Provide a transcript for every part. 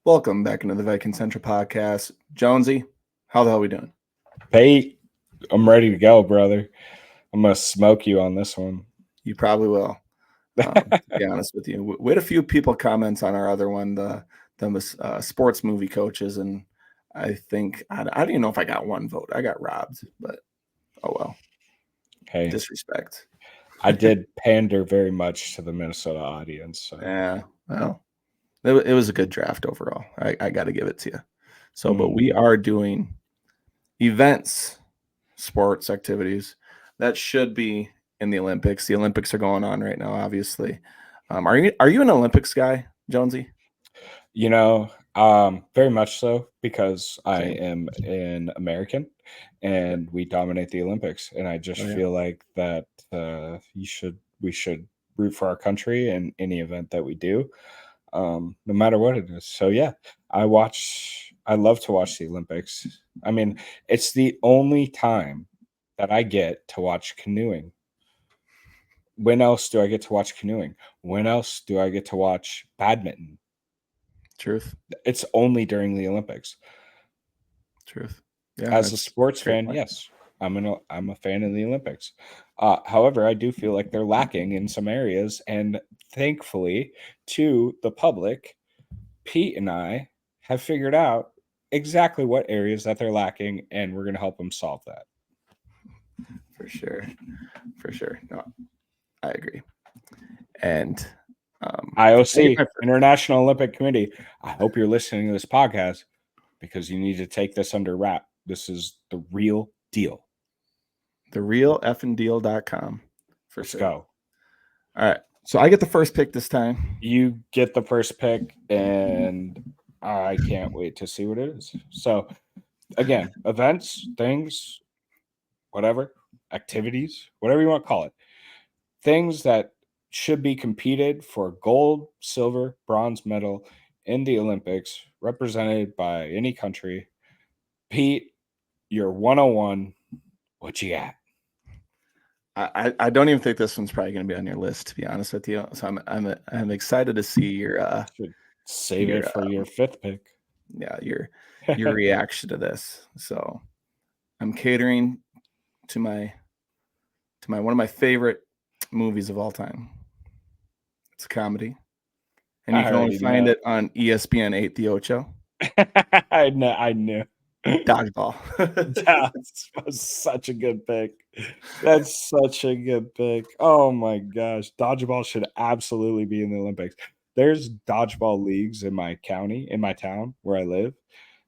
Welcome back into the Viking Central podcast. Jonesy, how the hell are we doing? Pete, I'm ready to go, brother. I'm gonna smoke you on this one. You probably will. To be honest with you, we had a few people comments on our other one, the sports movie coaches, and I think I don't even know if I got one vote. I got robbed, but oh well. Hey, Disrespect. I did pander very much to the Minnesota audience. So. Yeah, well, it was a good draft overall. I got to give it to you. So, but we are doing events, sports activities that should be in the Olympics. The Olympics are going on right now, obviously. Are you an Olympics guy, Jonesy? Very much so, because I am an American and we dominate the Olympics, and I just feel like that we should root for our country in any event that we do, no matter what it is. So yeah, I love to watch the Olympics. I mean, it's the only time that I get to watch canoeing. When else do I get to watch canoeing? When else do I get to watch badminton? Truth. It's only during the Olympics. Truth. Yeah. As a sports fan, yes, I'm a fan of the Olympics. However, I do feel like they're lacking in some areas, and thankfully to the public, Pete and I have figured out exactly what areas that they're lacking, and we're going to help them solve that. For sure. No, I agree. And IOC, International Olympic Committee, I hope you're listening to this podcast, because you need to take this under wrap. This is the real deal. The real effingdeal.com. Let's go. All right. So I get the first pick this time. You get the first pick, and I can't wait to see what it is. So, again, events, things, whatever, activities, whatever you want to call it, things that should be competed for gold, silver, bronze medal in the Olympics, represented by any country. Pete, you're 101. What you got? I don't even think this one's probably going to be on your list, to be honest with you. So I'm excited to see your save it for your fifth pick. Yeah, your reaction to this. So I'm catering to my one of my favorite movies of all time. It's a comedy, and you can only find it on ESPN 8 The Ocho. I knew. Dodgeball. That's such a good pick. That's such a good pick. Oh my gosh. Dodgeball should absolutely be in the Olympics. There's dodgeball leagues in my county, in my town where I live,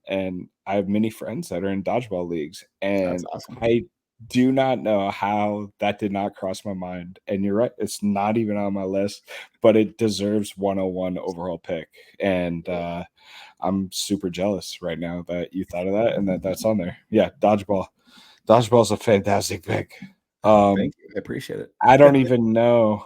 and I have many friends that are in dodgeball leagues. And that's awesome. I do not know how that did not cross my mind. And you're right, it's not even on my list, but it deserves 101 overall pick. And I'm super jealous right now that you thought of that and that's on there. Yeah, dodgeball. Dodgeball's a fantastic pick. Thank you. I appreciate it. I don't even know.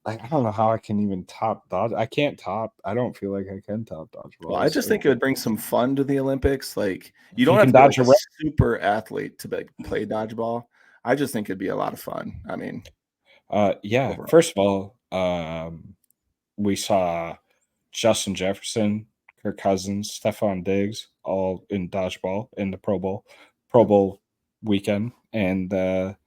I don't know how I can even top dodge. I can't top. I don't feel like I can top dodgeball. Well, I just think it would bring some fun to the Olympics. Like you don't have to dodge be like a super athlete to play dodgeball. I just think it'd be a lot of fun. I mean, yeah. Overall. First of all, we saw Justin Jefferson, Kirk Cousins, Stephon Diggs, all in dodgeball in the Pro Bowl weekend, and it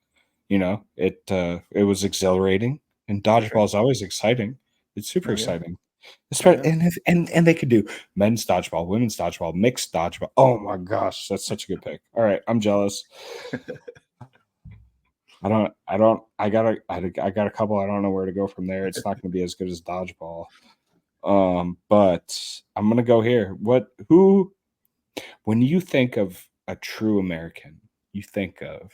was exhilarating. And dodgeball is always exciting. It's super exciting. And they could do men's dodgeball, women's dodgeball, mixed dodgeball. Oh my gosh, that's such a good pick. All right, I'm jealous. I got a couple. I don't know where to go from there. It's not going to be as good as dodgeball. But I'm going to go here. When you think of a true American, you think of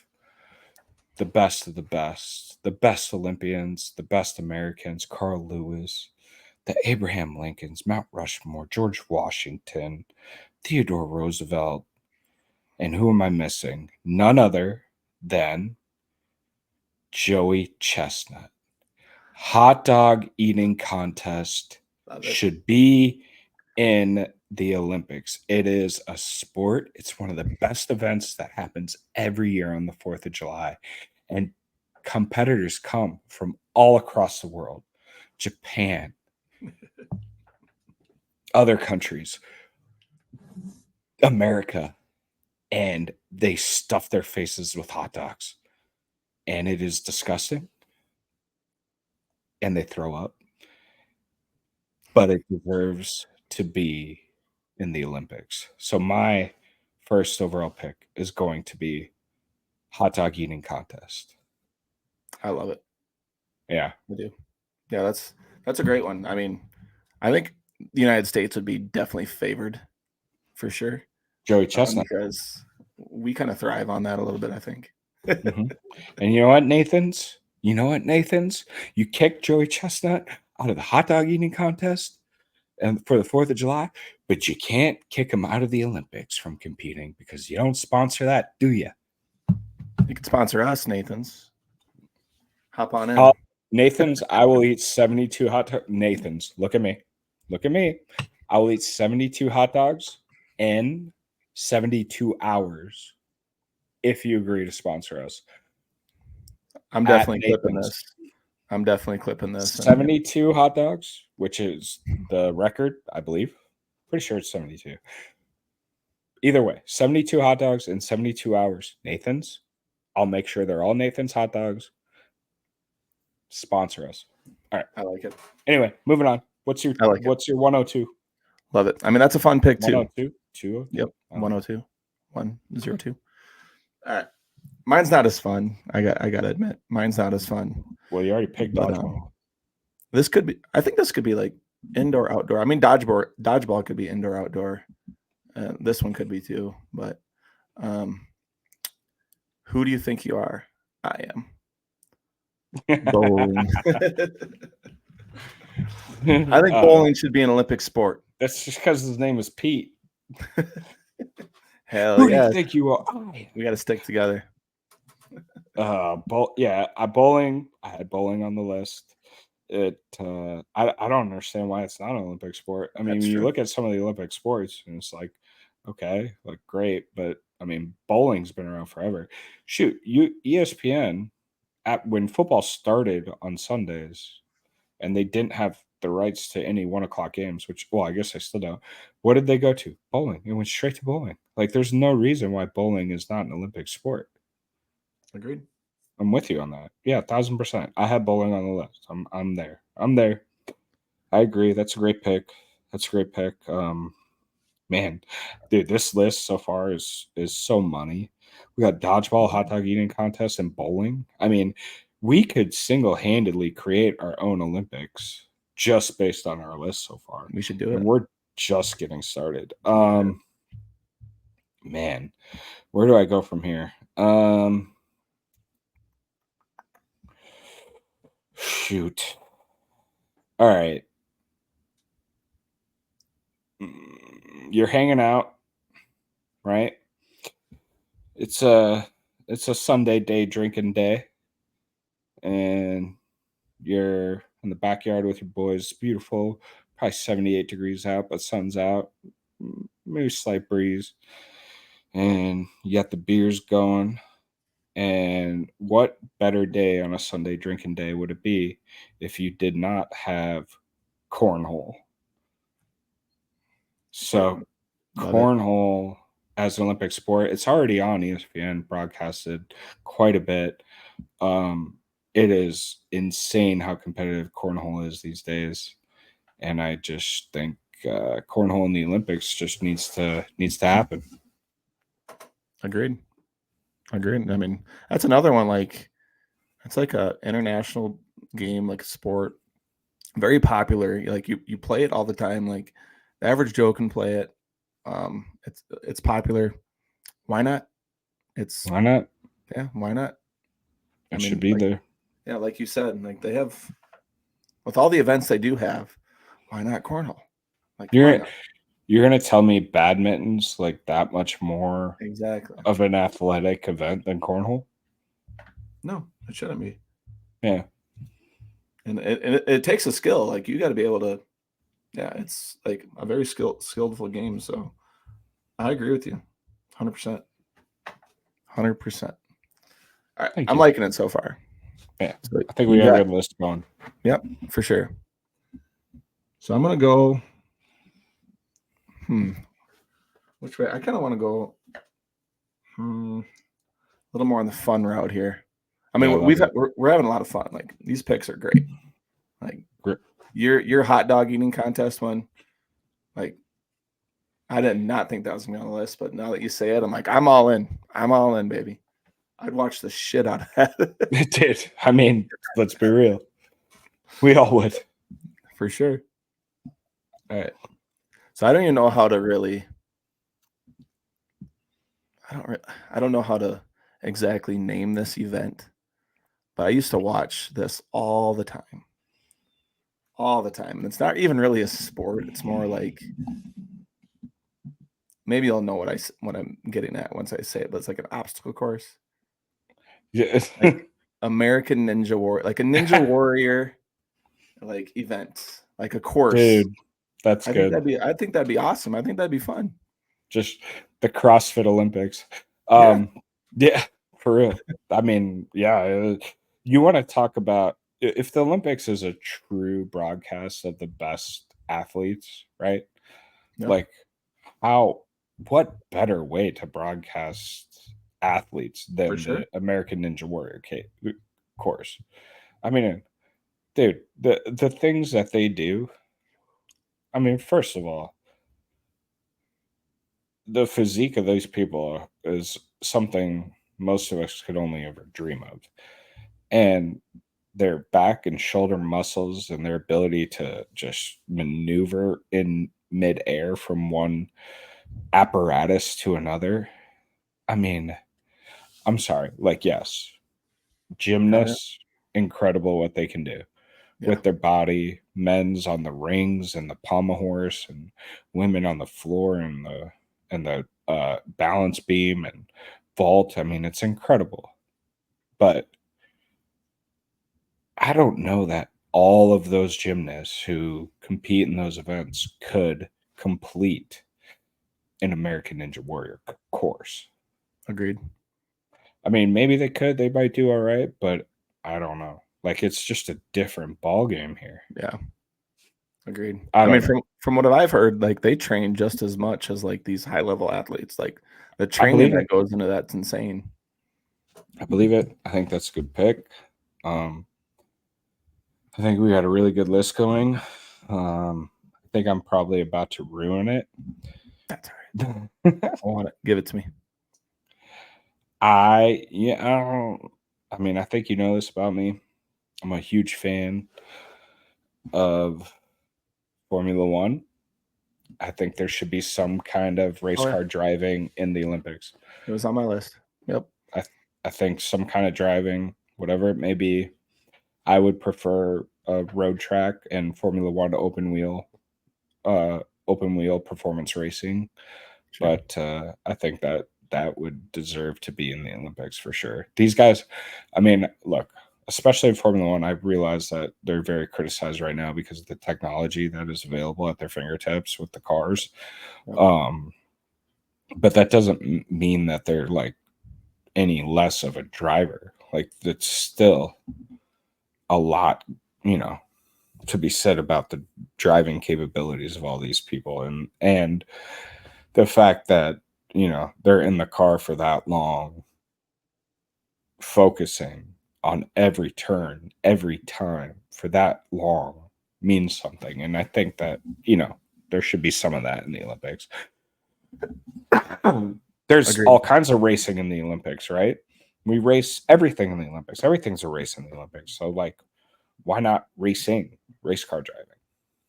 the best of the best Olympians, the best Americans, Carl Lewis, the Abraham Lincolns, Mount Rushmore, George Washington, Theodore Roosevelt. And who am I missing? None other than Joey Chestnut. Hot dog eating contest should be in the Olympics. It is a sport. It's one of the best events that happens every year on the 4th of July. And competitors come from all across the world. Japan, other countries. America, and they stuff their faces with hot dogs, and it is disgusting, and they throw up, but it deserves to be in the Olympics. So my first overall pick is going to be hot dog eating contest. I love it. Yeah, I do. Yeah, that's a great one. I mean, I think the United States would be definitely favored for sure Joey Chestnut. because we kind of thrive on that a little bit, I think. Mhm. And you know what, Nathans? You know what, Nathans? You kicked Joey Chestnut out of the hot dog eating contest and for the 4th of July, but you can't kick him out of the Olympics from competing because you don't sponsor that, do you? You can sponsor us, Nathan's. Hop on in. Nathan's, I will eat 72 hot dogs. Nathan's, look at me. Look at me. I will eat 72 hot dogs in 72 hours if you agree to sponsor us. I'm At definitely clipping Nathan's. this. I'm definitely clipping this. 72 hot dogs, which is the record, I believe. Pretty sure it's 72. Either way, 72 hot dogs in 72 hours. Nathan's. I'll make sure they're all Nathan's hot dogs. Sponsor us. All right. I like it. Anyway, moving on. What's your 102? Love it. I mean, that's a fun pick too. 102? 202? Yep. 102. 102. All right. Mine's not as fun. I gotta admit, mine's not as fun. Well, you already picked dodgeball. This could be. I think this could be like indoor outdoor. I mean, dodgeball could be indoor outdoor. This one could be too. But who do you think you are? I am. Bowling. I think bowling should be an Olympic sport. That's just because his name is Pete. Hell Who yeah. do you think you are? We got to stick together. Bowling. I had bowling on the list. I don't understand why it's not an Olympic sport. I mean, when you look at some of the Olympic sports, and it's like, okay, like great, but I mean, bowling's been around forever. Shoot, ESPN when football started on Sundays, and they didn't have the rights to any 1:00 games, which, well, I guess I still don't. What did they go to? Bowling. It went straight to bowling. Like, there's no reason why bowling is not an Olympic sport. Agreed. I'm with you on that. Yeah, 1,000%. I had bowling on the list. I'm there. I'm there. I agree. That's a great pick. Man, dude, this list so far is so money. We got dodgeball, hot dog eating contest, and bowling. I mean, we could single-handedly create our own Olympics just based on our list so far. We should do it. And we're just getting started. Man, where do I go from here? Shoot. All right. You're hanging out, right? It's a Sunday day drinking day, and you're in the backyard with your boys. It's beautiful, probably 78 degrees out, but sun's out, maybe a slight breeze, and you got the beers going. And what better day on a Sunday drinking day would it be if you did not have cornhole? So, cornhole as an Olympic sport, it's already on ESPN, broadcasted quite a bit. It is insane how competitive cornhole is these days, and I just think cornhole in the Olympics just needs to happen. Agreed. I mean, that's another one. Like, it's like a international game, like a sport, very popular. Like you play it all the time. Like the average Joe can play it. It's popular. Why not? Why not? Yeah, why not? It should be there. Yeah, like you said, like they have with all the events they do have. Why not cornhole? Like you're gonna tell me badminton's like that much more exactly of an athletic event than cornhole? No, it shouldn't be. Yeah, and it takes a skill. Like you got to be able to. Yeah, it's like a very skillful game. So I agree with you, 100%. 100%. All right, I'm liking it so far. Yeah, so I think we got a good list going. Yep, for sure. So I'm gonna go. Which way? I kind of want to go a little more on the fun route here. I Yeah, I mean, love it. we're having a lot of fun. Like these picks are great. Like your hot dog eating contest one. Like I did not think that was gonna be on the list, but now that you say it, I'm like, I'm all in. I'm all in, baby. I'd watch the shit out of that. It did. I mean, let's be real. We all would. For sure. All right. So I don't even know how to really. I don't know how to exactly name this event, but I used to watch this all the time. All the time. And it's not even really a sport. It's more like maybe you'll know what I'm getting at once I say it, but it's like an obstacle course. Yeah. Like American Ninja Warrior, like a Ninja Warrior like event, like a course. Dude, that's good. I think that'd be awesome. I think that'd be fun. Just the CrossFit Olympics. Yeah. Yeah, for real. I mean, yeah, you want to talk about if the Olympics is a true broadcast of the best athletes, right? Yep. Like what better way to broadcast athletes For than sure. the American Ninja Warrior course? I mean, dude, the things that they do. I mean, first of all, the physique of those people is something most of us could only ever dream of. And their back and shoulder muscles and their ability to just maneuver in midair from one apparatus to another. I mean, I'm sorry. Like, yes, Hell yeah. gymnasts, incredible what they can do Yeah. with their body. Men's on the rings and the pommel horse, and women on the floor and the balance beam and vault. I mean, it's incredible. But I don't know that all of those gymnasts who compete in those events could complete an American Ninja Warrior course. Agreed. I mean, maybe they could. They might do all right, but I don't know. Like, it's just a different ball game here. Yeah. Agreed. I I mean, don't know. from what I've heard, like they train just as much as like these high level athletes. Like the I training believe that it. goes into that's insane. I believe it. I think that's a good pick. I think we got a really good list going. I think I'm probably about to ruin it. That's all right. I want it. Give it to me. I don't. I mean, I think you know this about me. I'm a huge fan of Formula One. I think there should be some kind of race Oh yeah. car driving in the Olympics. It was on my list. Yep. I think some kind of driving, whatever it may be. I would prefer a road track and Formula One open wheel performance racing. Sure. But I think that would deserve to be in the Olympics for sure. These guys, I mean, look, especially in Formula One, I realize that they're very criticized right now because of the technology that is available at their fingertips with the cars. Yep. But that doesn't mean that they're like any less of a driver. Like, it's still a lot, to be said about the driving capabilities of all these people, and the fact that they're in the car for that long, focusing on every turn, every time for that long means something. And I think that there should be some of that in the Olympics. There's Agreed. all kinds of racing in the Olympics, right? We race everything in the Olympics. Everything's a race in the Olympics. So, like, why not racing, race car driving?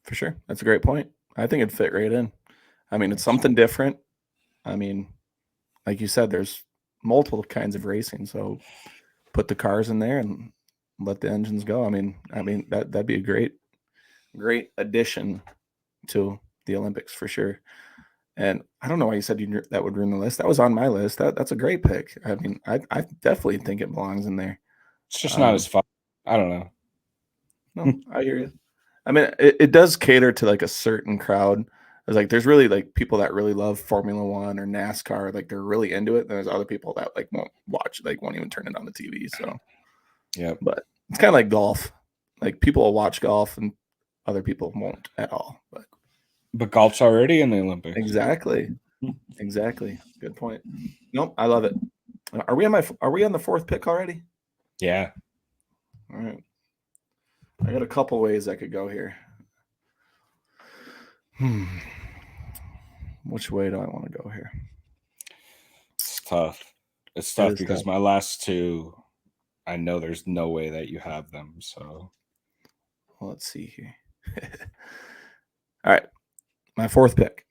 For sure. That's a great point. I think it'd fit right in. I mean, it's Thanks. something different. I mean, like you said, there's multiple kinds of racing. So put the cars in there and let the engines go. I mean that'd be a great addition to the Olympics for sure. And I don't know why you said that would ruin the list. That was on my list. That's a great pick. I mean, I definitely think it belongs in there. It's just not as fun. I don't know. No, I hear you. I mean, it does cater to like a certain crowd. It's like there's really like people that really love Formula One or NASCAR, like they're really into it. And there's other people that like won't watch, like won't even turn it on the TV. So, Yeah. but it's kind of like golf. Like people will watch golf and other people won't at all. But golf's already in the Olympics. exactly. Exactly. Good point. Nope, I love it. Are we on the fourth pick already? Yeah. All right. I got a couple ways I could go here. Which way do I want to go here? It's tough. It's It tough is because tough. my last two, I know there's no way that you have them. So Well, let's see here. All right. My fourth pick.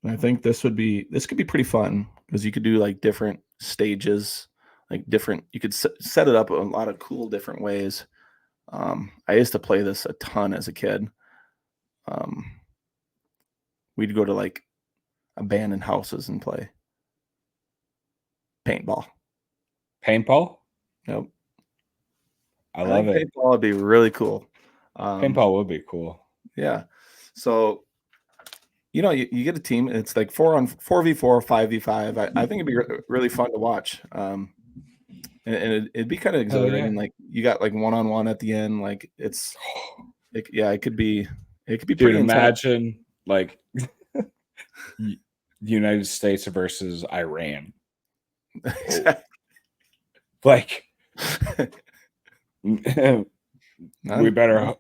I think this could be pretty fun because you could do like different stages, like different. You could set it up a lot of cool different ways. I used to play this a ton as a kid. Um, we'd go to like abandoned houses and play paintball. paintball, Yep. I I love think it. paintball would be really cool. Paintball would be cool. Yeah. So you get a team. It's like 4v4, 5v5. I think it'd be really fun to watch. And it'd be kind of Hell yeah. exhilarating. Like you got like one-on-one at the end. Like it could be Dude, pretty intense. imagine like the United States versus Iran. Like we better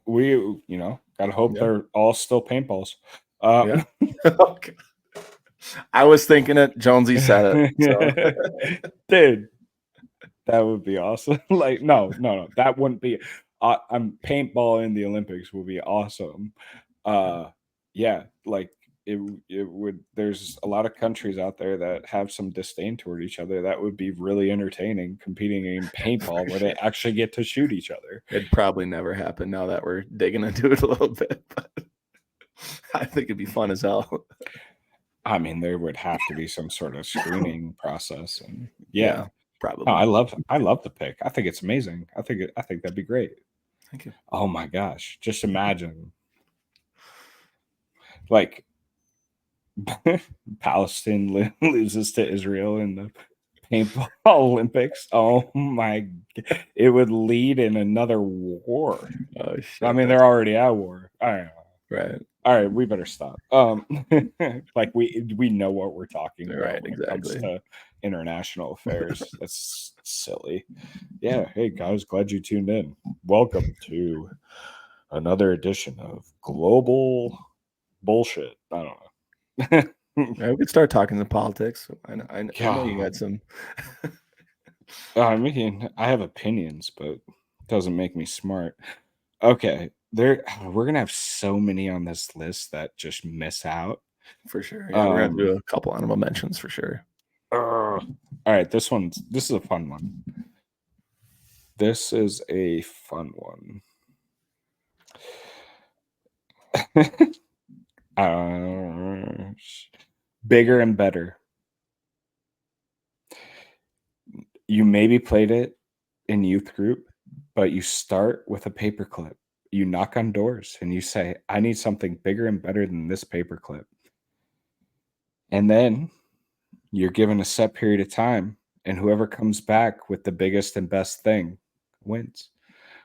gotta hope they're all still paintballs. Yeah. Okay. I was thinking it. Jonesie said it. So. Dude, that would be awesome. Like, no, that wouldn't be. I'm paintball in the Olympics would be awesome. Yeah, like it would. There's a lot of countries out there that have some disdain toward each other. That would be really entertaining competing in paintball where they actually get to shoot each other. It'd probably never happen now that we're digging into it a little bit, but I think it'd be fun as hell. I mean, there would have to be some sort of screening process, and Yeah, probably. probably. I love the pick. I think it's amazing. I think that'd be great. Thank you. Oh my gosh, just imagine, like, Palestine loses to Israel in the paintball Olympics. Oh my, it would lead in another war. Oh shit! I mean, they're already at war. I don't know. Right. All right, we better stop. Like we know what we're talking about Right, when it comes exactly. to international affairs. That's silly. Yeah. Hey guys, glad you tuned in. Welcome to another edition of Global Bullshit. I don't know. Yeah, we could start talking to politics. I know you got some. I mean, I have opinions, but it doesn't make me smart. Okay, we're gonna have so many on this list that just miss out. For sure. Yeah, we're gonna do a couple honorable mentions for sure. All right, this is a fun one. This is a fun one. Bigger and better. You maybe played it in youth group, but you start with a paperclip. You knock on doors and you say, I need something bigger and better than this paperclip. And then you're given a set period of time, and whoever comes back with the biggest and best thing wins.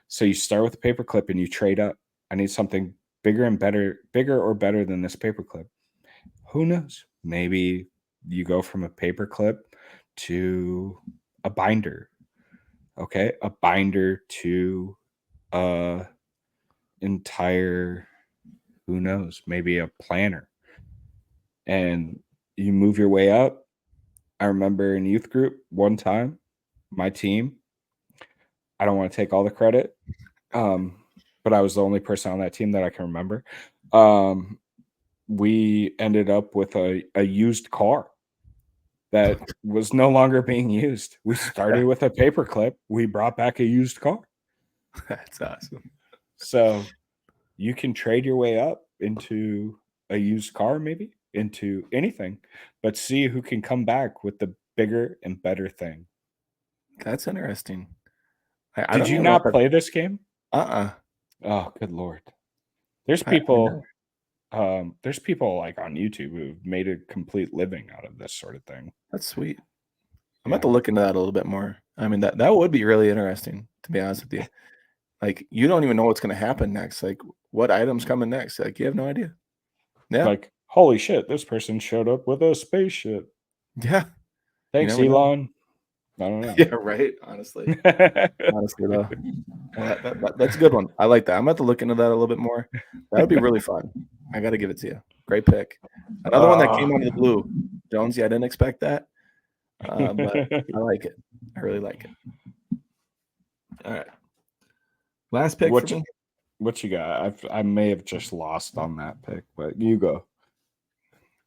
So you start with a paperclip and you trade up. I need something bigger or better than this paperclip. Who knows? Maybe you go from a paperclip to a binder. Okay, a binder to a entire, who knows, maybe a planner. And you move your way up. I remember in youth group one time, my team, I don't want to take all the credit, but I was the only person on that team that I can remember. We ended up with a used car that was no longer being used. We started with a paperclip. We brought back a used car. That's awesome. So you can trade your way up into a used car, maybe into anything, but see who can come back with the bigger and better thing. That's interesting. Did you not play this game? Oh, good Lord. There's people like on YouTube who've made a complete living out of this sort of thing. That's sweet. I'm about to look into that a little bit more. I mean, that would be really interesting, to be honest with you. Like, you don't even know what's going to happen next. Like, what item's coming next? Like, you have no idea. Yeah. Like, holy shit, this person showed up with a spaceship. Yeah. Thanks, Know. Elon. I don't know. Yeah, right. Honestly, though, that's a good one. I like that. I'm about to look into that a little bit more. That would be really fun. I got to give it to you. Great pick. Another one that came out of the blue. Jonesy, I didn't expect that, but I like it. I really like it. All right. Last pick for me. What you got? I may have just lost on that pick, but you go.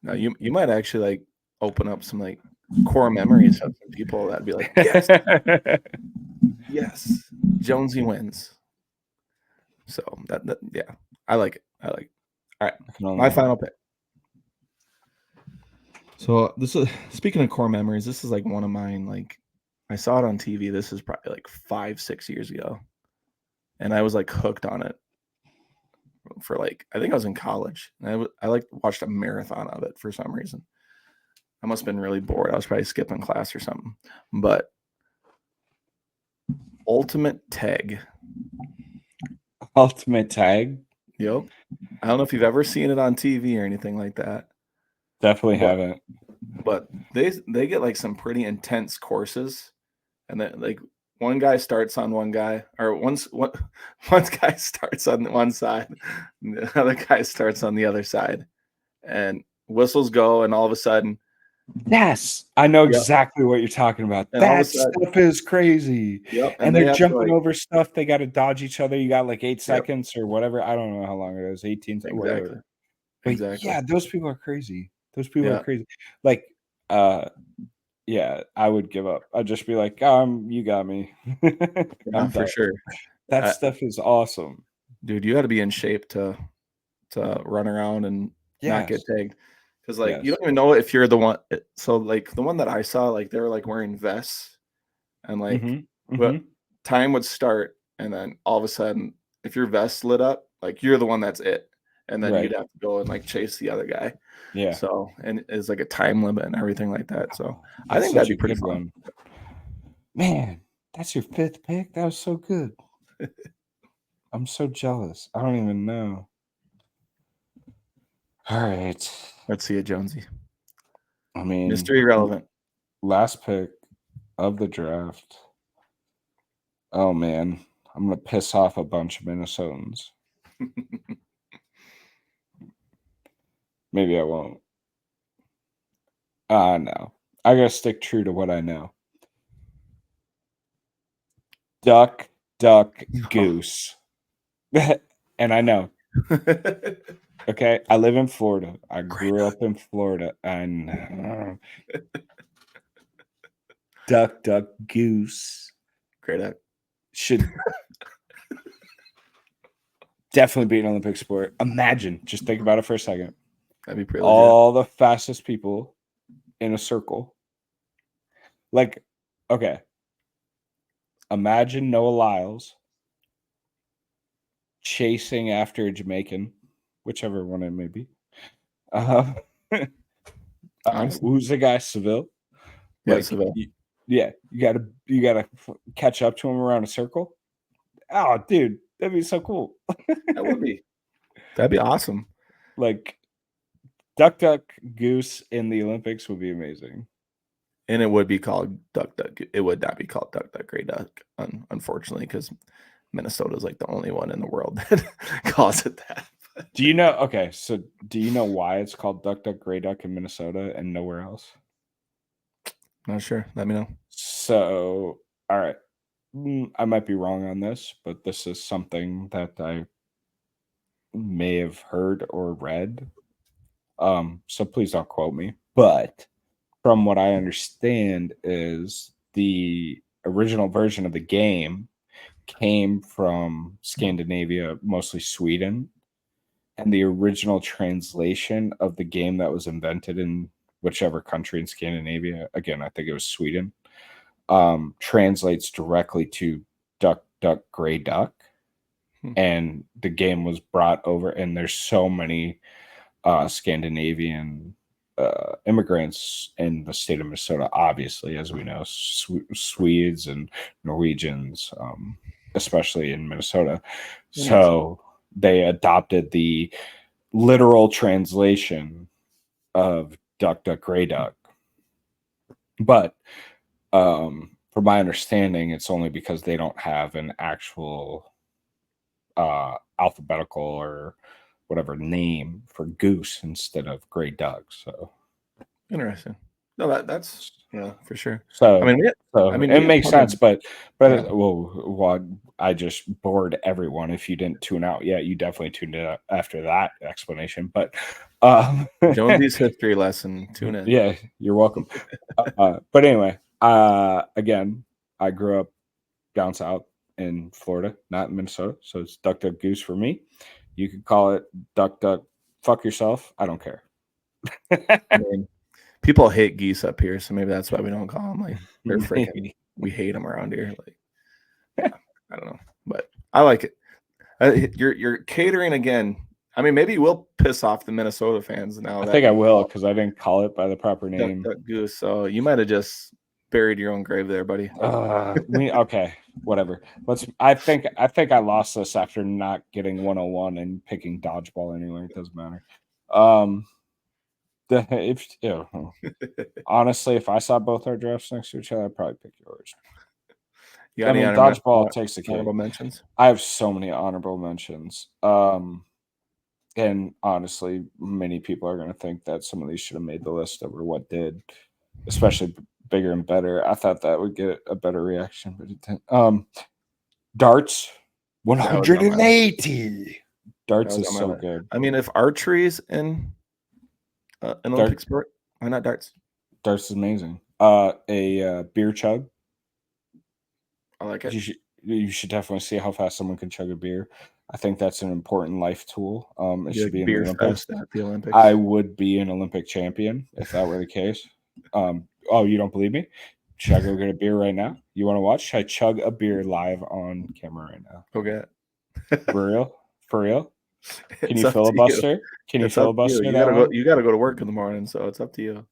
Now you might actually like open up some like core memories of some people that'd be like, yes, yes, Jonesy wins. So that yeah, I like it. I like it. All right, my final pick. So this is speaking of core memories. This is like one of mine. Like I saw it on TV. This is probably like 5-6 years ago, and I was like hooked on it for like I think I was in college. And I like watched a marathon of it for some reason. I must have been really bored. I was probably skipping class or something. But Ultimate Tag. Ultimate Tag? Yep. I don't know if you've ever seen it on TV or anything like that. Definitely haven't. But they get like some pretty intense courses. And then like one guy starts on one guy, or one guy starts on one side, and the other guy starts on the other side. And whistles go, and all of a sudden, yes, I know exactly what you're talking about. And that stuff is crazy. Yep, and they're jumping over stuff. They got to dodge each other. You got like 8 seconds or whatever. I don't know how long it is. 18 seconds, whatever. But yeah, those people are crazy. Those people are crazy. Like, yeah, I would give up. I'd just be like, you got me. I'm for sure. That stuff is awesome. Dude, you got to be in shape to run around and not get tagged. Because like you don't even know if you're the one. So like the one that I saw, like they were like wearing vests, and like what time would start, and then all of a sudden, if your vest lit up, like you're the one that's it, and then you'd have to go and like chase the other guy. Yeah. So and it's like a time limit and everything like that. So I think that'd be pretty fun. Man, that's your 5th pick. That was so good. I'm so jealous. I don't even know. All right. Let's see it, Jonesy. I mean, mystery relevant. Last pick of the draft. Oh man, I'm gonna piss off a bunch of Minnesotans. Maybe I won't. No. I gotta stick true to what I know. Duck, goose. And I know. Okay, I live in Florida. I grew up in Florida, and duck, goose. Great duck. Should definitely be an Olympic sport. Imagine, just think about it for a second. That'd be pretty all legit. The fastest people in a circle. Like, okay. Imagine Noah Lyles chasing after a Jamaican, whichever one it may be. Who's the guy? Seville? Yeah, Seville. You gotta catch up to him around a circle. Oh, dude, that'd be so cool. That would be. That'd be awesome. Like, duck, goose in the Olympics would be amazing. And it would be called duck. It would not be called duck, gray duck, unfortunately, because Minnesota is like the only one in the world that calls it that. Do you know? Okay, so do you know why it's called duck, gray duck in Minnesota and nowhere else? Not sure. Let me know. So, all right. I might be wrong on this, but this is something that I may have heard or read. So please don't quote me. But from what I understand is the original version of the game came from Scandinavia, mostly Sweden. And the original translation of the game that was invented in whichever country in Scandinavia, again, I think it was Sweden, translates directly to duck, gray duck. And the game was brought over, and there's so many Scandinavian immigrants in the state of Minnesota, obviously, as we know, Swedes and Norwegians, especially in Minnesota. So they adopted the literal translation of Duck Duck Gray Duck. But from my understanding, it's only because they don't have an actual alphabetical or whatever name for goose instead of gray duck. So Interesting. No, that's yeah, for sure. So, I mean, it makes sense, but yeah. well, I just bored everyone. If you didn't tune out yet, you definitely tuned out after that explanation. But Jonesy's history lesson. Tune in. Yeah, you're welcome. But anyway, again, I grew up down south in Florida, not in Minnesota, so it's duck duck goose for me. You could call it duck duck fuck yourself. I don't care. I mean, people hate geese up here, so maybe that's why we don't call them like they're freaking. We hate them around here. Like, yeah, I don't know, but I like it. You're catering again. I mean, maybe you will piss off the Minnesota fans now. I think I will because I didn't call it by the proper name. Duck Goose. So you might have just buried your own grave there, buddy. Okay, whatever. I think I lost this after not getting 101 and picking dodgeball anyway. It doesn't matter. Honestly, if I saw both our drafts next to each other, I'd probably pick yours. I mean, dodgeball takes the cake. Honorable mentions. I have so many honorable mentions. And honestly, many people are going to think that some of these should have made the list over what did, especially bigger and better. I thought that would get a better reaction, but it didn't. Darts, 180. Darts is so good. I mean, if archery's in an Olympic sport, why not darts? Darts is amazing. A beer chug. I like it. You should definitely see how fast someone can chug a beer. I think that's an important life tool. It should be in the Olympics. I would be an Olympic champion if that were the case. Oh, you don't believe me? Should I go get a beer right now? You want to watch? Should I chug a beer live on camera right now? Okay. For real? For real? Can you filibuster? Can you filibuster? You gotta go to work in the morning, so it's up to you.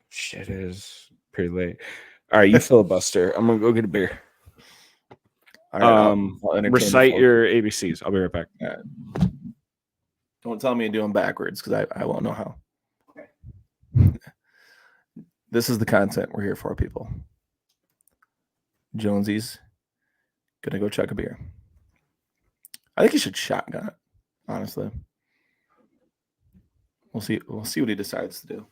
Shit, it is pretty late. All right, you filibuster. I'm gonna go get a beer. All right, recite your ABCs. I'll be right back. Don't tell me to do them backwards because I won't know how. Okay. This is the content we're here for, people. Jonesy's gonna go chug a beer. I think he should shotgun it, honestly. We'll see what he decides to do.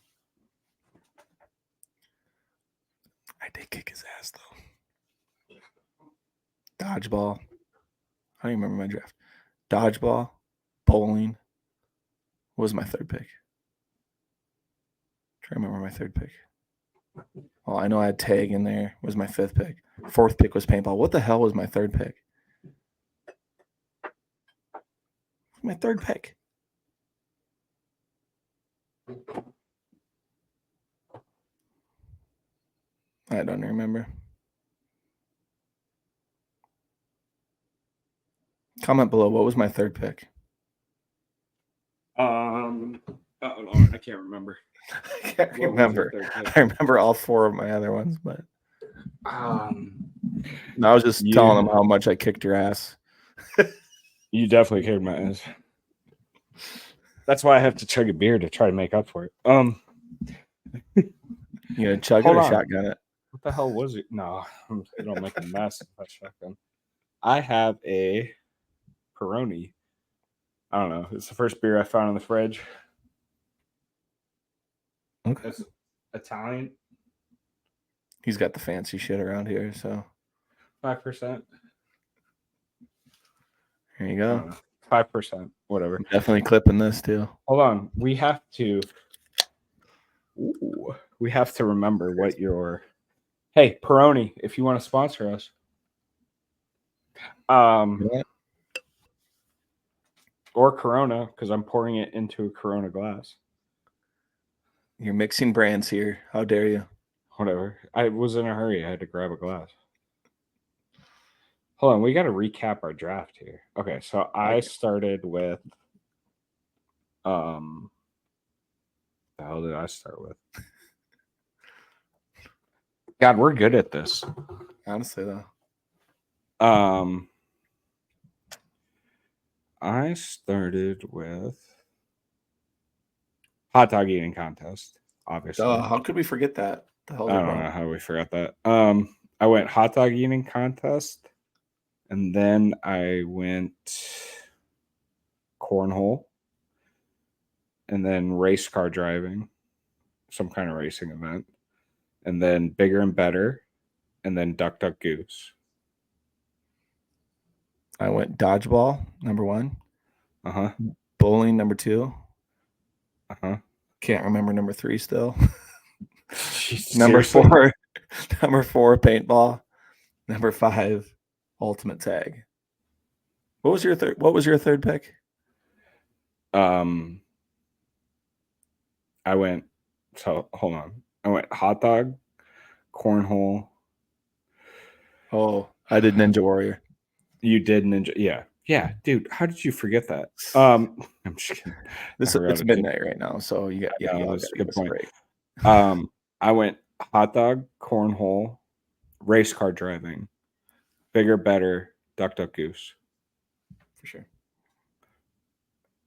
I did kick his ass though. Dodgeball. I don't even remember my draft. Dodgeball, bowling. What was my third pick? I'm trying to remember my third pick. Well, I know I had tag in there. Was my fifth pick. Fourth pick was paintball. What the hell was my third pick? My third pick. I don't remember. Comment below. What was my third pick? Oh Lord, I can't remember. I can't remember. I remember all four of my other ones, but I was just telling them how much I kicked your ass. You definitely kicked my ass. That's why I have to chug a beer to try to make up for it. You gonna chug it or shotgun it? What the hell was it? No, I don't make a mess if I shotgun. I have a Peroni. I don't know. It's the first beer I found in the fridge. Okay. It's Italian. He's got the fancy shit around here, so 5%. There you go. 5%. Whatever. I'm definitely clipping this too. Hold on. We have to remember what your. Hey, Peroni, if you want to sponsor us. Or Corona, because I'm pouring it into a Corona glass. You're mixing brands here. How dare you? Whatever. I was in a hurry. I had to grab a glass. Hold on. We got to recap our draft here. Okay, so I started with. The hell did I start with? God, we're good at this. Honestly, though. I started with Hot dog eating contest, obviously. How could we forget that? The hell I did don't wrong? know how we forgot that. I went hot dog eating contest, and then I went cornhole, and then race car driving, some kind of racing event, and then bigger and better, and then duck duck goose. I went dodgeball number 1, Uh-huh. bowling number 2. Uh-huh. Can't remember number 3 still. Number Seriously? 4, number 4 paintball. Number 5 ultimate tag. What was your third pick? I went, so hold on. I went hot dog, cornhole. Oh, I did Ninja Warrior. You did ninja. Yeah, dude. How did you forget that? I'm just kidding. It's midnight right now, so you got y'all got to give us a break. I went hot dog, cornhole, race car driving, bigger, better, duck duck goose. For sure.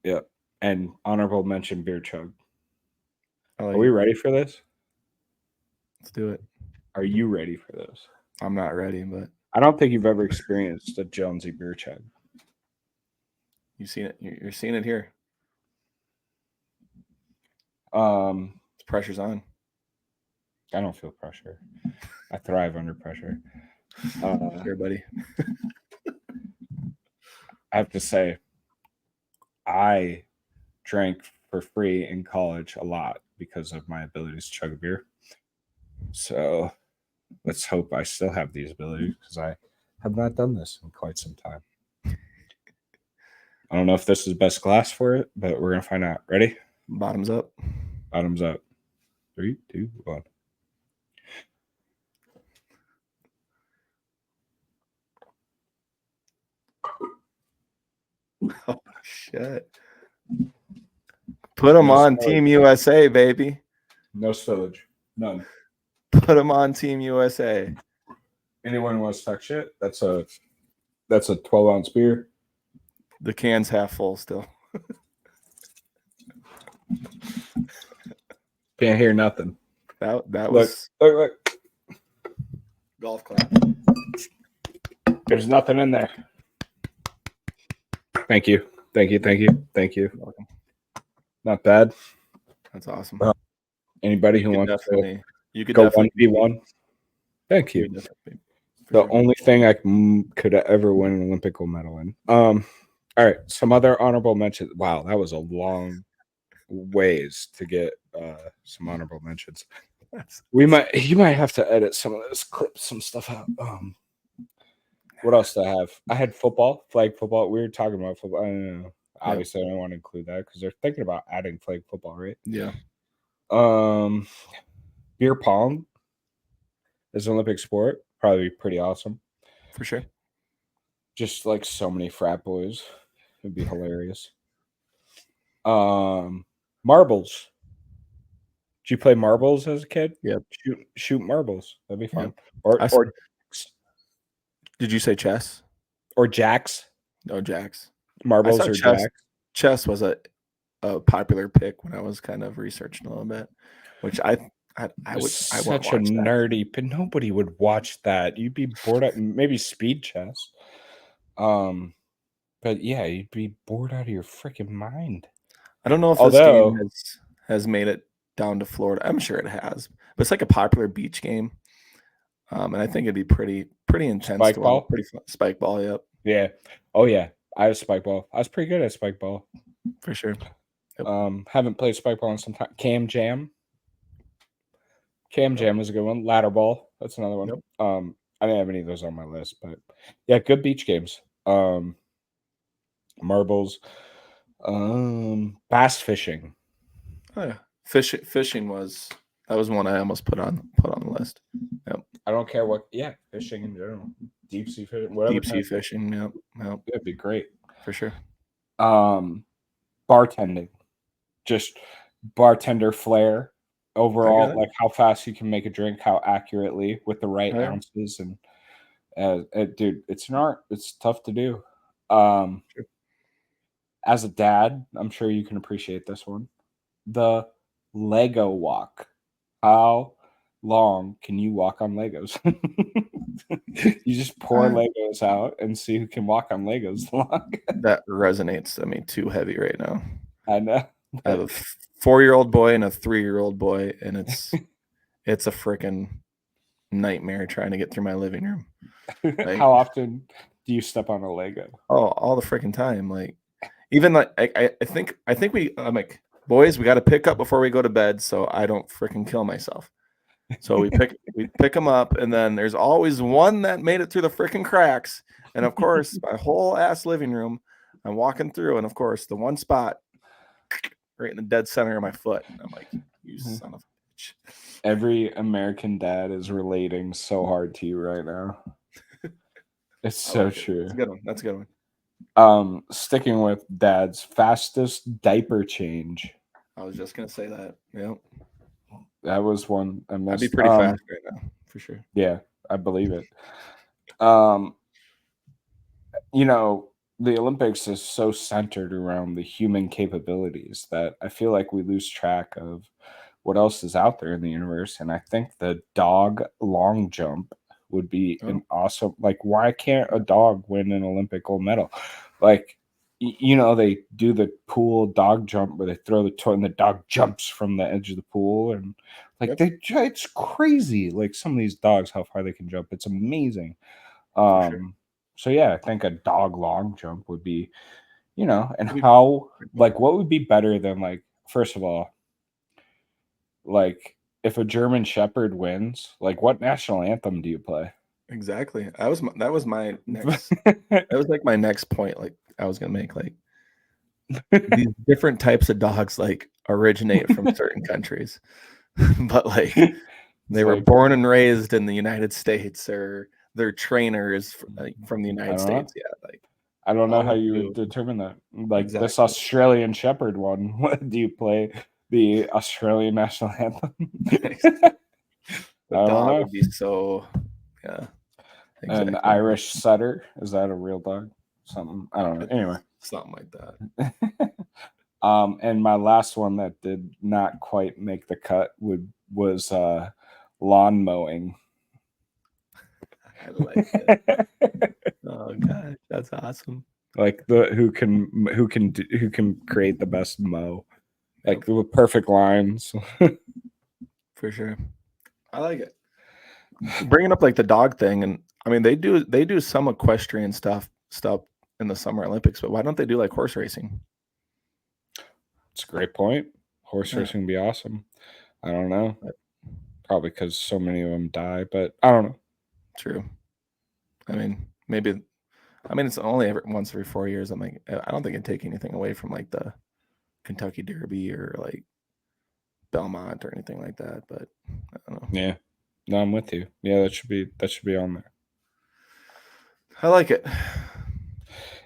Yep. And honorable mention beer chug. Are we ready for this? Let's do it. Are you ready for this? I'm not ready, but I don't think you've ever experienced a Jonesie beer chug. You've seen it. You're seeing it here. The pressure's on. I don't feel pressure. I thrive under pressure. Here, buddy. I have to say, I drank for free in college a lot because of my abilities to chug a beer. So let's hope I still have these abilities because I have not done this in quite some time. I don't know if this is best glass for it, but we're going to find out. Ready? Bottoms up. Bottoms up. 3, 2, 1. Oh, shit. Put them on Team USA, baby. No spillage. None. Put them on Team USA. Anyone wants to talk shit? That's a 12-ounce beer. The can's half full still. Can't hear nothing. That was look. Golf clap. There's nothing in there. Thank you. You're welcome. Not bad. That's awesome. Anybody who wants to you could go definitely 1v1. Thank you. The only thing I could ever win an Olympic gold medal in. All right, some other honorable mentions. Wow, that was a long ways to get some honorable mentions. You might have to edit some of this, clip some stuff out. What else do I have? I had football, flag football. We were talking about football. I don't know. Obviously, I don't want to include that because they're thinking about adding flag football, right? Yeah. Beer pong is an Olympic sport. Probably pretty awesome. For sure. Just like so many frat boys. It'd be hilarious. Marbles. Did you play marbles as a kid? Yep. Shoot marbles. That'd be fun. Yep. Or did you say chess? Or jacks? No, jacks. Marbles or jacks? Chess was a popular pick when I was kind of researching a little bit, which I would such a nerdy, but nobody would watch that. You'd be bored out. Maybe speed chess. But yeah, you'd be bored out of your freaking mind. I don't know if this game has made it down to Florida. I'm sure it has, but it's like a popular beach game. And I think it'd be pretty intense. Spike ball? Pretty fun. Spike ball, yep. Yeah. Oh yeah. I have spike ball. I was pretty good at spike ball. For sure. Yep. Haven't played spike ball in some time. Cam jam. Cam jam was a good one. Ladder ball. That's another one. Yep. I didn't have any of those on my list, but yeah, good beach games. Marbles. Bass fishing. Oh yeah. Fishing was one I almost put on the list. Yep. I don't care what. Yeah, fishing in general, deep sea fishing, whatever. Deep sea fishing. Yep. It'd be great for sure. Bartending, just bartender flair. Overall, like how fast you can make a drink, how accurately with the right ounces, and dude, it's an art. It's tough to do. As a dad, I'm sure you can appreciate this one. The Lego walk. How long can you walk on Legos? You just pour Legos out and see who can walk on Legos long. That resonates to me too heavy right now. I know. I have a 4-year-old boy and a 3-year-old boy, and it's a freaking nightmare trying to get through my living room. Like, how often do you step on a Lego? Oh, all the freaking time. Like, even like I think I'm like, boys, we got to pick up before we go to bed, so I don't freaking kill myself. So we pick them up, and then there's always one that made it through the freaking cracks, and of course, my whole ass living room, I'm walking through, and of course, the one spot right in the dead center of my foot. And I'm like, you son of a bitch. Every American dad is relating so hard to you right now. It's so true. That's a good one. That's a good one. Sticking with dad's fastest diaper change. I was just gonna say that. Yep. That was one I missed. I'd be pretty fast right now, for sure. Yeah, I believe it. You know, the Olympics is so centered around the human capabilities that I feel like we lose track of what else is out there in the universe. And I think the dog long jump would be an awesome, like, why can't a dog win an Olympic gold medal? Like, you know, they do the pool dog jump where they throw the toy and the dog jumps from the edge of the pool. And like, it's crazy. Like some of these dogs, how far they can jump. It's amazing. Sure. So yeah, I think a dog long jump would be, you know, and how, like, what would be better than, like, first of all, like, if a German Shepherd wins, like, what national anthem do you play? Exactly. That was my next. That was like my next point. Like I was gonna make, like, these different types of dogs like originate from certain countries, but like they were born and raised in the United States, or their trainer is from the United States. Yeah, like I don't know how you would determine that. Like this Australian Shepherd one, what do you play? The Australian national anthem? The dog would be so, yeah. Exactly. An Irish setter, is that a real dog? Something, I don't know. Anyway, something like that. And my last one that did not quite make the cut was lawn mowing. I like it. Oh gosh, that's awesome. Like who can create the best mow, like with perfect lines. For sure, I like it. Bringing up like the dog thing, and I mean they do some equestrian stuff in the Summer Olympics, but why don't they do like horse racing? It's a great point. Horse racing would be awesome. I don't know. Probably because so many of them die, but I don't know. True. I mean, maybe. I mean, it's only once every 4 years. I'm like, I don't think it'd take anything away from like the Kentucky Derby or like Belmont or anything like that. But I don't know. Yeah, no, I'm with you. Yeah, that should be on there. I like it.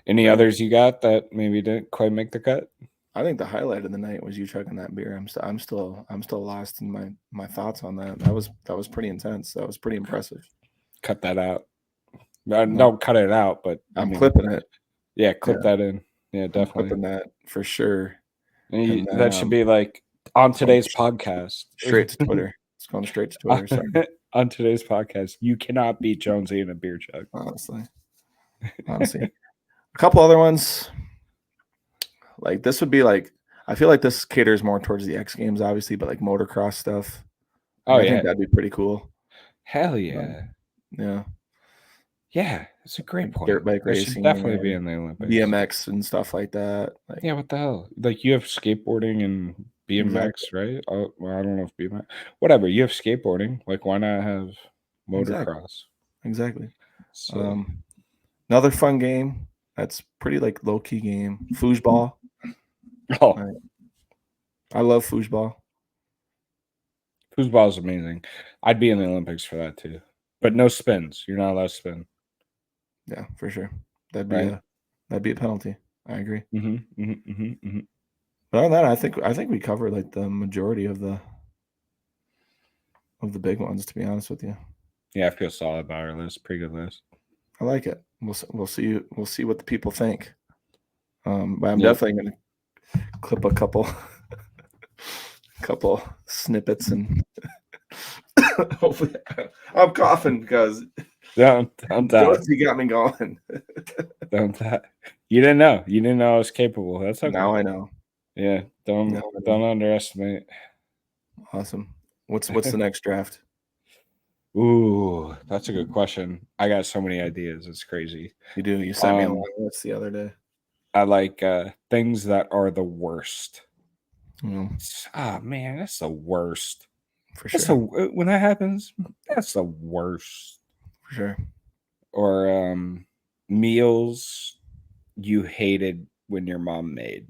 Any others you got that maybe didn't quite make the cut? I think the highlight of the night was you chugging that beer. I'm still lost in my thoughts on that. That was pretty intense. That was pretty impressive. Cut that out. Don't cut it out, but I'm clipping it. Yeah, clip that in. Yeah, definitely. I'm clipping that for sure. And then, that should be like on today's podcast. Straight to Twitter. It's going straight to Twitter. Sorry. On today's podcast, you cannot beat Jonesie in a beer chug. Honestly. A couple other ones. Like this would be like, I feel like this caters more towards the X Games, obviously, but like motocross stuff. I think that'd be pretty cool. Hell yeah. Yeah. Yeah, it's a great point. Dirt bike racing should definitely be in the Olympics. BMX and stuff like that. Like, yeah, what the hell? Like you have skateboarding and BMX, right? Oh, well, I don't know if BMX. Whatever, you have skateboarding. Like, why not have motocross? Exactly. So, another fun game that's pretty like low key game. Foosball. Oh, I love foosball. Foosball is amazing. I'd be in the Olympics for that too, but no spins. You're not allowed to spin. Yeah, for sure. That'd be a penalty. I agree. But other than that, I think we covered like the majority of the big ones. To be honest with you. Yeah, I feel solid about our list. Pretty good list. I like it. We'll see what the people think. But I'm definitely gonna clip a couple couple snippets and hopefully I'm coughing because Don't die. Jonesie got me going. Don't die. You didn't know. You didn't know I was capable. That's okay. Now I know. Yeah. Don't underestimate. Awesome. What's the next draft? Ooh, that's a good question. I got so many ideas. It's crazy. You do. You sent me a long list the other day. I like things that are the worst. Mm. Man, that's the worst. For That's sure. when that happens, that's the worst. For sure. Or meals you hated when your mom made.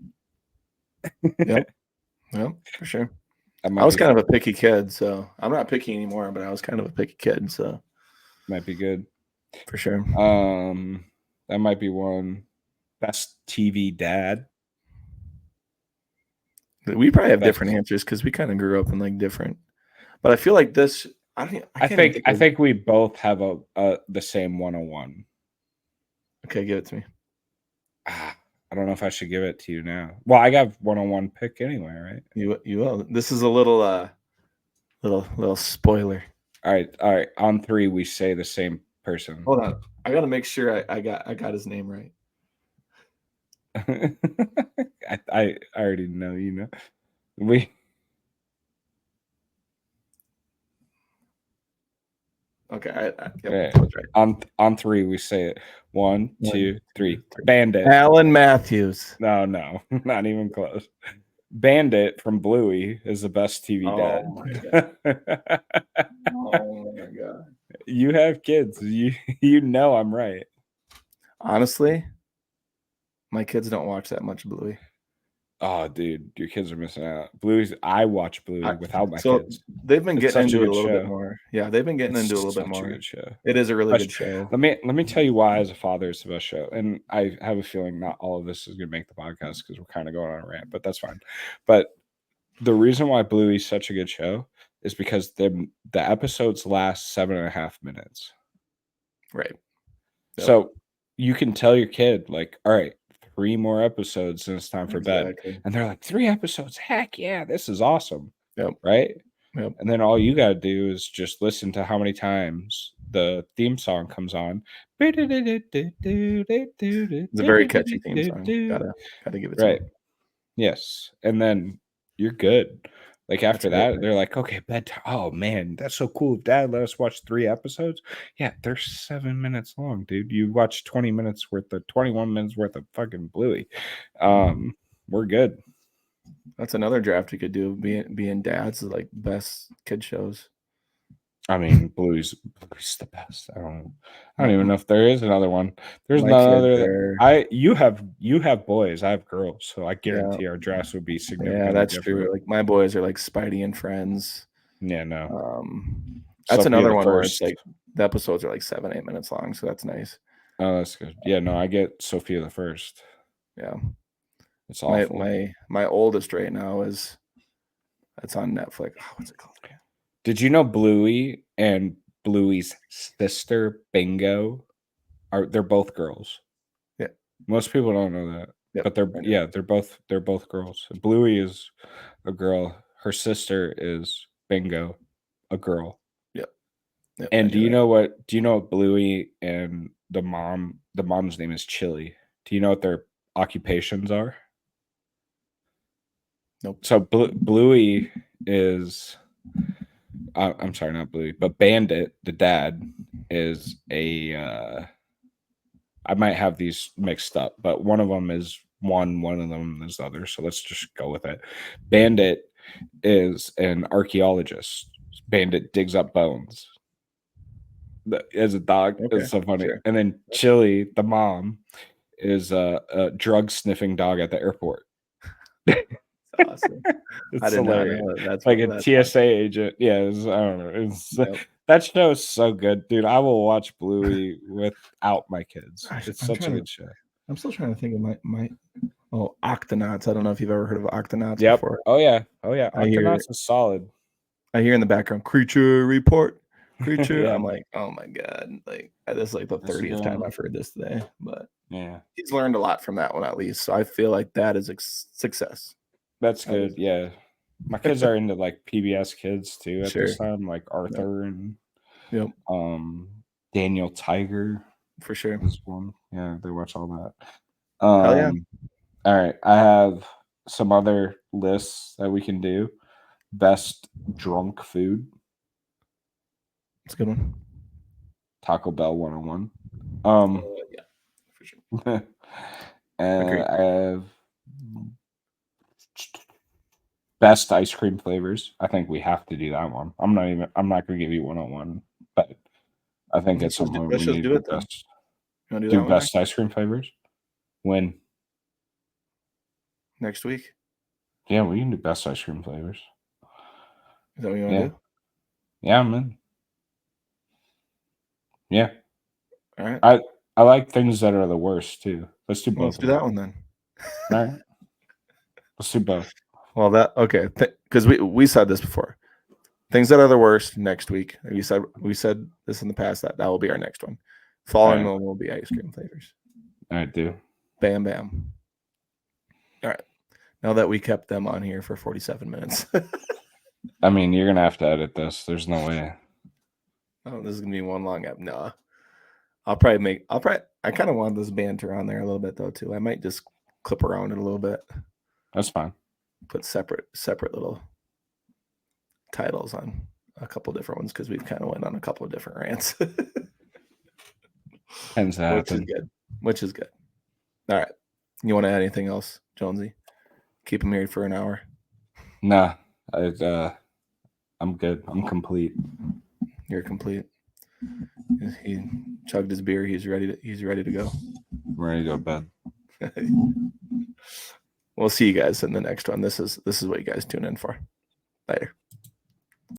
Yep. For sure. I was kind of a picky kid, so I'm not picky anymore, but I was kind of a picky kid, so might be good. For sure. That might be one. Best TV dad. We probably have different answers because we kind of grew up in like different. But I feel like this. I think we both have the same 101. Okay, give it to me. I don't know if I should give it to you now. Well, I got 101 pick anyway, right? You will. This is a little spoiler. All right. On 3, we say the same person. Hold on, I gotta make sure I got his name right. I already know. You know, we. Okay. Yep, right. On 3, we say it. 1, 2, 3. Bandit. Alan Matthews. No, not even close. Bandit from Bluey is the best TV dad. Oh my god! You have kids. You know I'm right. Honestly, my kids don't watch that much Bluey. Oh, dude, your kids are missing out. Bluey's. I watch Bluey without my kids. They've been getting into it a little bit more. Yeah, they've been getting into it a little bit more. Such a good show. It is a really good show. Let me tell you why, as a father, it's the best show. And I have a feeling not all of this is going to make the podcast because we're kind of going on a rant, but that's fine. But the reason why Bluey's such a good show is because the episodes last 7.5 minutes. Right. Yep. So you can tell your kid, like, all right, 3 more episodes and it's time for bed. And they're like, 3 episodes? Heck yeah, this is awesome. Yep. Right? Yep. And then all you got to do is just listen to how many times the theme song comes on. It's a very catchy theme song. Gotta give it to right. Yes. And then you're good. Like after that, they're like, okay, bedtime. Oh man, that's so cool. Dad let us watch 3 episodes. Yeah, they're 7 minutes long, dude. You watch 21 minutes worth of fucking Bluey. We're good. That's another draft you could do. Being dads is like best kid shows. I mean, Bluey's the best. I don't even know if there is another one. There's another. You have boys. I have girls, so I guarantee our drafts would be significantly different. Yeah, that's different. true. Like my boys are like Spidey and Friends. Yeah, no. That's another one where it's like the episodes are like 7-8 minutes long, so that's nice. Oh, that's good. Yeah, no, I get Sophia the First. Yeah, it's awful. My oldest right now it's on Netflix. Oh, what's it called again? Did you know Bluey and Bluey's sister Bingo they're both girls? Yeah. Most people don't know that. Yep, but they're both girls. Bluey is a girl. Her sister is Bingo, a girl. Yep. And do you know what Bluey and the mom's name is Chili? Do you know what their occupations are? Nope. So Bluey is I'm sorry, not Bluey, but Bandit, the dad, is I might have these mixed up, but one of them is one of them is the other. So let's just go with it. Bandit is an archaeologist. Bandit digs up bones. As a dog, it's so funny. Sure. And then Chili, the mom, is a drug sniffing dog at the airport. Awesome. It's hilarious. That's like a TSA agent. Yeah, I don't know. That show is so good, dude. I will watch Bluey without my kids. It's such a good show. I'm still trying to think of my Octonauts. I don't know if you've ever heard of Octonauts before. Oh yeah. Octonauts is solid. I hear in the background, creature report. Creature. I'm like, oh my god. Like this is like the 30th time I've heard this today. But yeah. He's learned a lot from that one at least. So I feel like that is success. That's good. Yeah. My kids are into like PBS Kids too at Sure. this time, like Arthur and Yep. Daniel Tiger For sure. is one. Yeah, they watch all that. Hell yeah. All right, I have some other lists that we can do. Best drunk food. It's a good one. Taco Bell 101. Yeah, for sure. And Agreed. I have best ice cream flavors. I think we have to do that one. I'm not gonna give you 101, but I think at some point Let's we just need do to it then. You want to do do that one best ice cream flavors. When? next week? Yeah, we can do best ice cream flavors. Is that what you want to do? Yeah, I'm in. Yeah. All right. I like things that are the worst too. Let's do Well, both let's of do them. that one then. All right. Let's do both. Well, okay, because we said this before. Things that are the worst next week. We said this in the past that will be our next one. Following one will be ice cream flavors. All right, do. Bam, bam. All right. Now that we kept them on here for 47 minutes. I mean, you're gonna have to edit this. There's no way. Oh, this is gonna be one long app. No, I kind of want this banter on there a little bit though too. I might just clip around it a little bit. That's fine. Put separate little titles on a couple different ones because we've kind of went on a couple of different rants. Tends to happen. Which is good. All right. You want to add anything else, Jonesy? Keep him married for an hour. Nah, I'm good. I'm complete. You're complete. He chugged his beer. He's ready to go. I'm ready to go to bed. We'll see you guys in the next one. This is what you guys tune in for. Later.